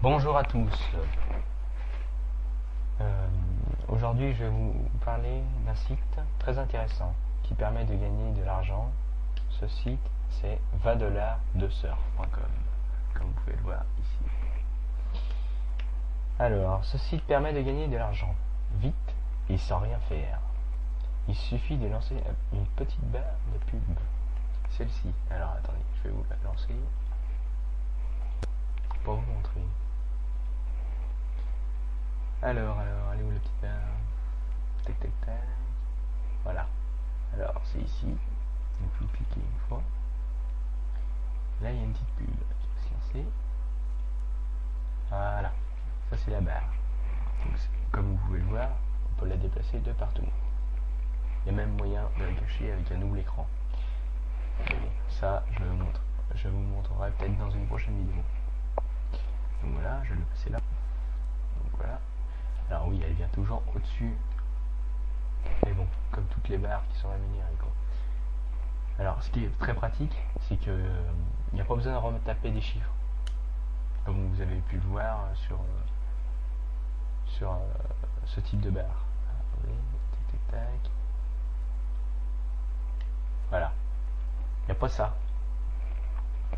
Bonjour à tous. Aujourd'hui, je vais vous parler d'un site très intéressant qui permet de gagner de l'argent. Ce site, c'est vadolardesurf.com, comme vous pouvez le voir ici. Alors, ce site permet de gagner de l'argent vite et sans rien faire. Il suffit de lancer une petite barre de pub. Celle-ci. Alors, attendez, je vais vous la lancer pour vous montrer. Alors, elle est où la petite barre? Tac, tac, tac. Voilà. Alors, c'est ici. Donc, vous cliquez une fois. Là, il y a une petite pub qui va se lancer. Voilà. Ça, c'est la barre. Donc, comme vous pouvez le voir, on peut la déplacer de partout. Il y a même moyen de la cacher avec un double écran. Et ça, je vous montrerai peut-être dans une prochaine vidéo. Donc voilà, je vais le passer là. Donc voilà. Alors oui, elle vient toujours au-dessus. Mais bon, comme toutes les barres qui sont rémunérées, quoi. Alors, ce qui est très pratique, c'est que il n'y a pas besoin de retaper des chiffres. Comme vous avez pu le voir sur ce type de barre. Oui, tac, tac, tac. Voilà. Il n'y a pas ça.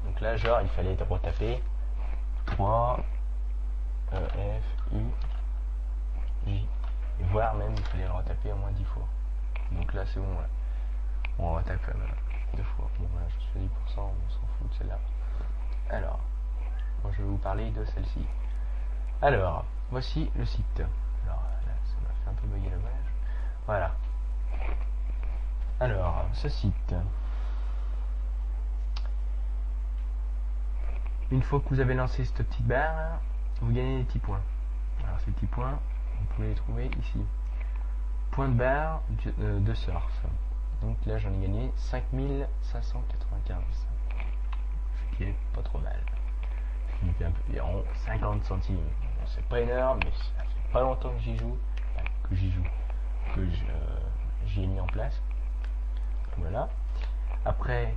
Donc là, genre, il fallait retaper 3, F, U, J. Et voire même, il fallait le retaper au moins 10 fois. Donc là, c'est bon. Là. On retape 2 fois. Bon, là, je suis à 10%, on s'en fout de celle-là. Alors, moi, je vais vous parler de celle-ci. Alors, voici le site. Alors, là, ça m'a fait un peu bugger la page. Voilà. Alors, ce site. Une fois que vous avez lancé cette petite barre, vous gagnez des petits points. Alors, ces petits points, vous pouvez les trouver ici. Point de barre de surf. Donc là, j'en ai gagné 5595. Ce qui est pas trop mal. Ce qui fait environ 50 centimes. Bon, c'est pas énorme, mais ça fait pas longtemps que j'y joue. Enfin, que j'y ai mis en place. Voilà. Après,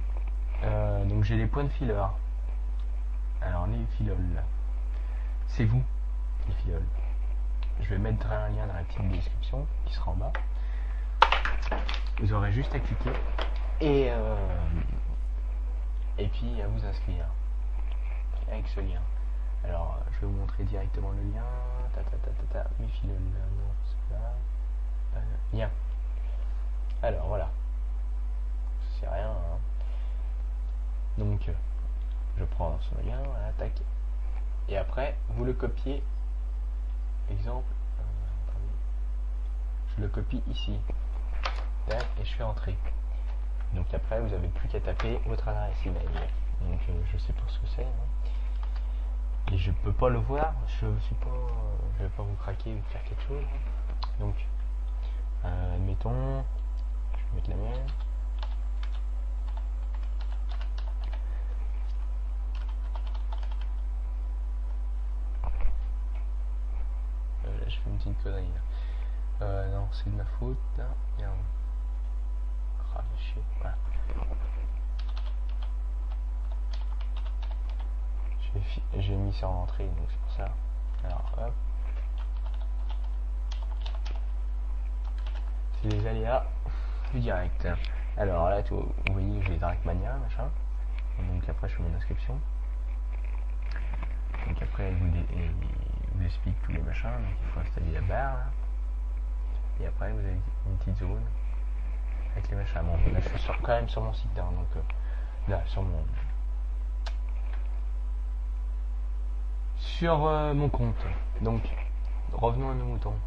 donc j'ai les points de fileur. Alors, les filoles, c'est vous, les filoles. Je vais mettre un lien dans la petite description qui sera en bas. Vous aurez juste à cliquer et puis à vous inscrire avec ce lien. Alors, je vais vous montrer directement le lien. Mes filoles, non, c'est là. Lien. Alors, voilà. C'est rien. Hein. Donc, je prends ce lien, voilà, tac. Et après, vous le copiez. Exemple, je le copie ici. Tac, et je fais entrer. Donc après, vous n'avez plus qu'à taper votre adresse email. Donc je sais pas ce que c'est. Hein. Et je peux pas le voir. Je vais pas vous craquer ou faire quelque chose. Donc, admettons, je vais mettre la mienne. Là, je fais une petite connerie. Là. Non, c'est de ma faute. Là. Merde. Ah, chier. Voilà. J'ai mis ça en entrée, donc c'est pour ça. Alors, hop. C'est les aléas du direct. Alors là, vous voyez, j'ai Dragmania, machin. Donc après, je fais mon inscription. Donc après, il vous explique tous les machins. Donc il faut installer la barre. Là. Et après, vous avez une petite zone avec les machins. Bon, là, je suis quand même sur mon site. Hein, donc là, sur mon compte. Donc, revenons à nos moutons.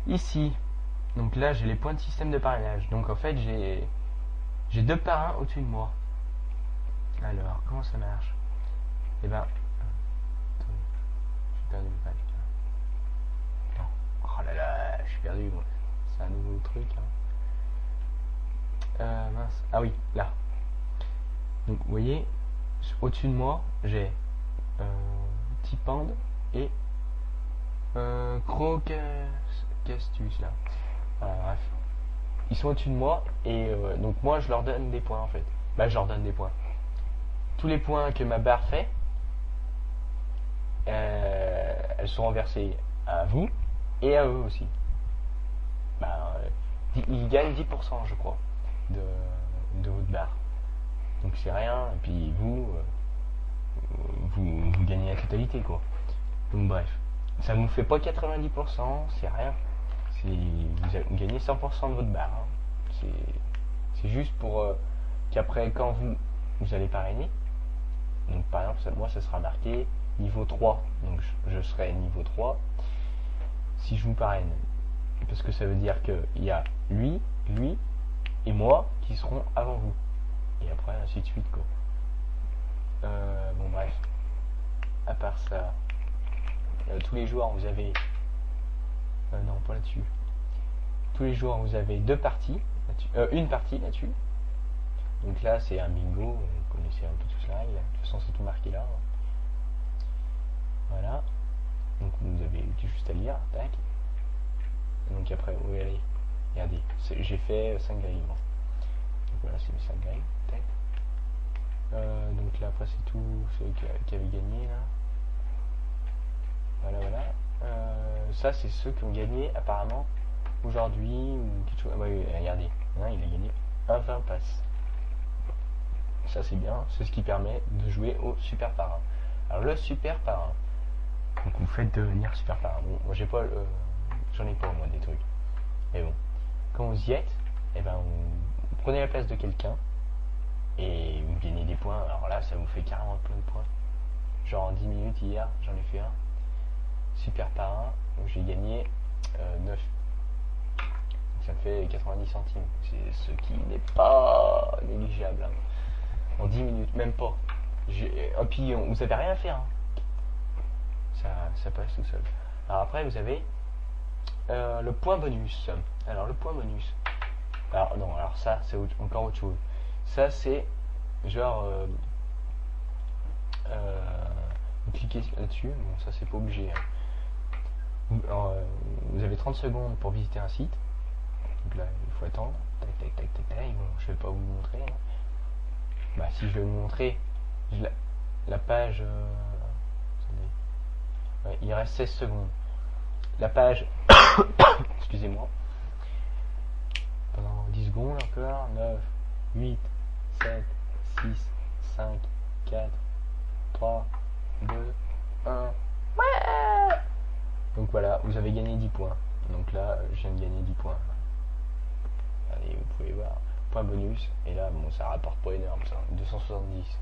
Ici, donc là, j'ai les points de système de parrainage. Donc en fait, j'ai 2 parrains au-dessus de moi. Alors, comment ça marche? Eh ben, attendez, j'ai perdu le page. Non. Oh là là, je suis perdu moi. C'est un nouveau truc. Hein. Mince. Ah oui, là. Donc vous voyez, au-dessus de moi, j'ai Tipand et Crocastus là. Voilà, bref. Ils sont au-dessus de moi et donc moi je leur donne des points en fait. Bah je leur donne des points. Tous les points que ma barre fait, elles seront versées à vous et à eux aussi. Ils gagnent 10% je crois de votre barre. Donc c'est rien, et puis vous gagnez la totalité quoi. Donc bref, ça ne vous fait pas 90%, c'est rien. Vous gagnez 100% de votre barre. Hein. C'est juste pour qu'après quand vous allez parrainer, donc par exemple moi ça sera marqué niveau 3, donc je serai niveau 3 si je vous parraine. Parce que ça veut dire qu'il y a lui et moi qui seront avant vous. Et après ainsi de suite quoi. Bon bref. À part ça, tous les jours vous avez... non pas là-dessus. Tous les jours vous avez deux parties, une partie là-dessus. Donc là c'est un bingo, vous connaissez un peu tout cela, de toute façon c'est tout marqué là. Voilà. Donc vous avez juste à lire, tac. Donc après, où allez, regardez, j'ai fait 5 grilles. Bon. Donc voilà, c'est les 5 grilles, tac. Donc là après c'est tout ceux qui avaient gagné là. Voilà. Ça c'est ceux qui ont gagné apparemment aujourd'hui ou quelque chose. Ah bah oui, regardez, hein, il a gagné un 20 passes. Ça c'est bien, c'est ce qui permet de jouer au super parrain. Alors le super parrain, donc vous faites devenir super parrain. Bon, moi j'ai pas j'en ai pas moi des trucs. Mais bon, quand vous y êtes, et ben vous prenez la place de quelqu'un et vous gagnez des points. Alors là ça vous fait carrément plein de points. Genre en 10 minutes hier j'en ai fait un super parrain où j'ai gagné 9. Ça fait 90 centimes. C'est ce qui n'est pas négligeable. Hein. En 10 minutes, même pas. Et puis vous avez rien à faire. Hein. Ça passe tout seul. Alors après vous avez le point bonus. Alors le point bonus. Alors non, alors ça c'est encore autre chose. Ça c'est genre vous cliquez là-dessus. Bon ça c'est pas obligé. Hein. Vous avez 30 secondes pour visiter un site. Donc là il faut attendre. Tac. Bon, je vais pas vous montrer. Hein. Bah si je vais vous montrer la page. Ouais, il reste 16 secondes. La page. Excusez-moi. Pendant 10 secondes encore. 9, 8, 7, 6, 5, 4, 3, 2, 1. Ouais. Donc voilà, vous avez gagné 10 points. Donc là, je viens de gagner 10 points. Allez, vous pouvez voir. Point bonus. Et là, bon, ça rapporte pas énorme, ça. 270.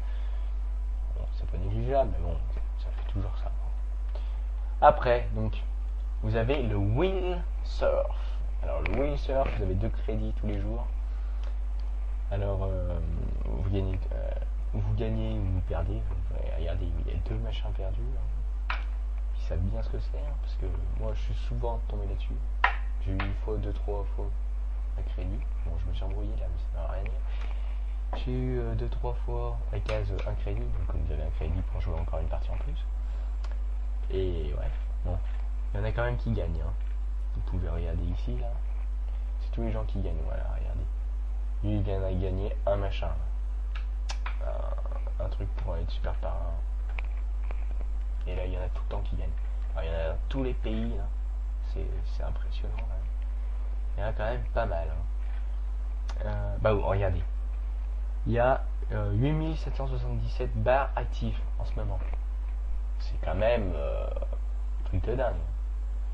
Bon, c'est pas négligeable, mais bon, ça fait toujours ça. Après, donc, vous avez le windsurf. Alors, le windsurf, vous avez 2 crédits tous les jours. Alors, vous gagnez ou vous perdez. Regardez, il y a 2 machins perdus. Hein. Ils savent bien ce que c'est, hein, parce que moi, je suis souvent tombé là-dessus. J'ai eu 1 fois, 2, 3 fois un crédit. Bon, je me suis embrouillé là, mais ça ne va rien dire. J'ai eu 2-3 fois la case un crédit, donc comme vous avez un crédit pour jouer encore une partie en plus. Et ouais, bon, il y en a quand même qui gagnent. Hein. Vous pouvez regarder ici, là. C'est tous les gens qui gagnent, voilà, regardez. Lui, il vient de gagner un machin. Un truc pour être super parrain. Et là, il y en a tout le temps qui gagnent. Alors, il y en a dans tous les pays, là. C'est impressionnant, là. Il y en a quand même pas mal. Hein. Regardez. Il y a 8777 barres actives en ce moment. C'est quand même un truc de dingue.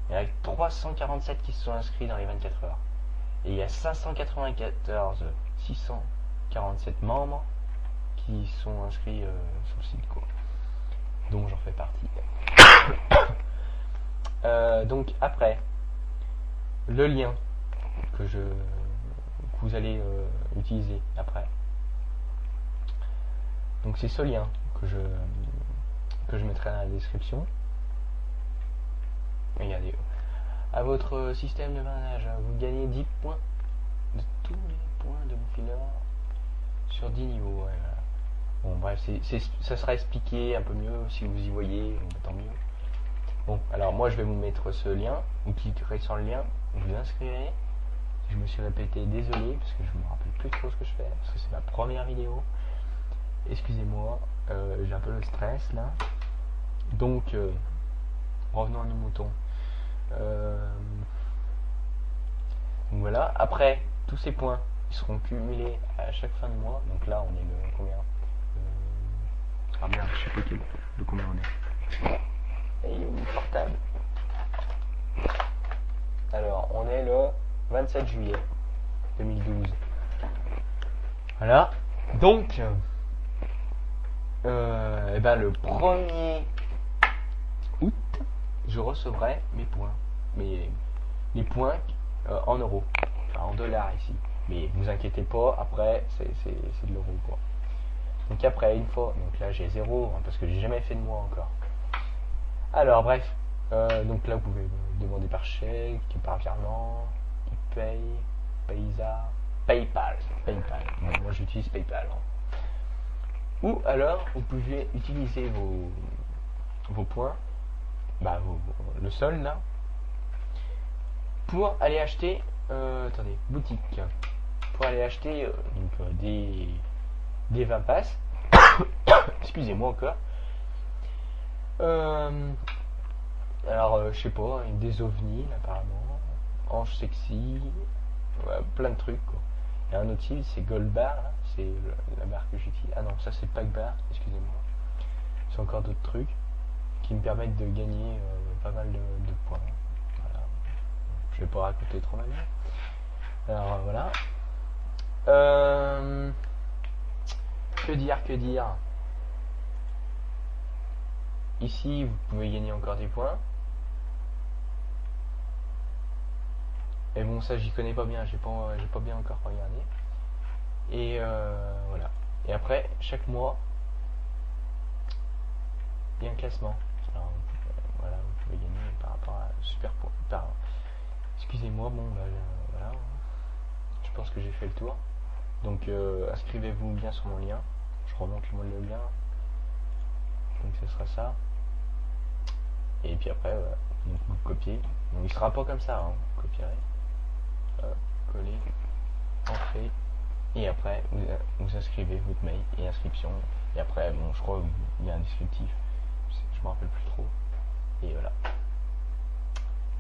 Il y en a 347 qui se sont inscrits dans les 24 heures. Et il y a 647 membres qui sont inscrits sur le site, quoi. Donc j'en fais partie. Donc après, le lien que vous allez utiliser après. Donc c'est ce lien que je mettrai dans la description. Regardez, à votre système de parrainage, vous gagnez 10 points de tous les points de vos fileurs sur 10 niveaux. Ouais, voilà. Bon bref, ça sera expliqué un peu mieux si vous y voyez, tant mieux. Bon, alors moi je vais vous mettre ce lien, vous cliquerez sur le lien, vous vous inscrirez. Si je me suis répété, désolé, parce que je me rappelle plus trop ce que je fais, parce que c'est ma première vidéo. Excusez-moi, j'ai un peu le stress là. Donc revenons à nos moutons. Donc voilà, après tous ces points ils seront cumulés à chaque fin de mois. Donc là on est le combien Ah merde, je sais pas de combien on est. Et il est où le portable? Alors on est le 27 juillet 2012. Voilà. Donc et ben le 1er août je recevrai mes points. Les points en euros. Enfin, en dollars ici. Mais vous inquiétez pas, après c'est de l'euro quoi. Donc après une fois, donc là j'ai 0 parce que j'ai jamais fait de mois encore. Alors bref, donc là vous pouvez me demander par chèque, par virement, paye, Paysa, PayPal. Bon, moi j'utilise PayPal. Hein. Ou alors vous pouvez utiliser vos points, le solde là, pour aller acheter, attendez, boutique, pour aller acheter des 20 passes. Excusez-moi encore. Alors, je sais pas, des ovnis apparemment, Ange Sexy, plein de trucs quoi. Il y a un autre site, c'est Goldbar, c'est la marque que j'utilise. Ah non, ça c'est Packbar, excusez-moi. C'est encore d'autres trucs qui me permettent de gagner pas mal de points. Voilà. Je vais pas raconter trop mal. Alors voilà. Que dire Ici, vous pouvez gagner encore des points. Et bon, ça, j'y connais pas bien. J'ai pas bien encore regardé. Et voilà. Et après, chaque mois, il y a un classement. Alors, voilà, vous pouvez gagner par rapport à super points. Excusez-moi, bon, voilà. Je pense que j'ai fait le tour. Donc, inscrivez-vous bien sur mon lien. Je remonte le lien. Donc, ce sera ça. Et puis après, donc vous copiez. Donc il sera pas comme ça, hein. Vous copierez, coller, entrer, et après vous inscrivez votre mail et inscription. Et après, bon, je crois qu'il y a un descriptif. Je me rappelle plus trop. Et voilà.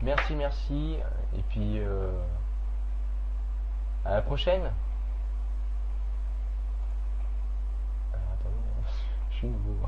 Merci. Et puis à la prochaine. Alors, attendez, je suis nouveau.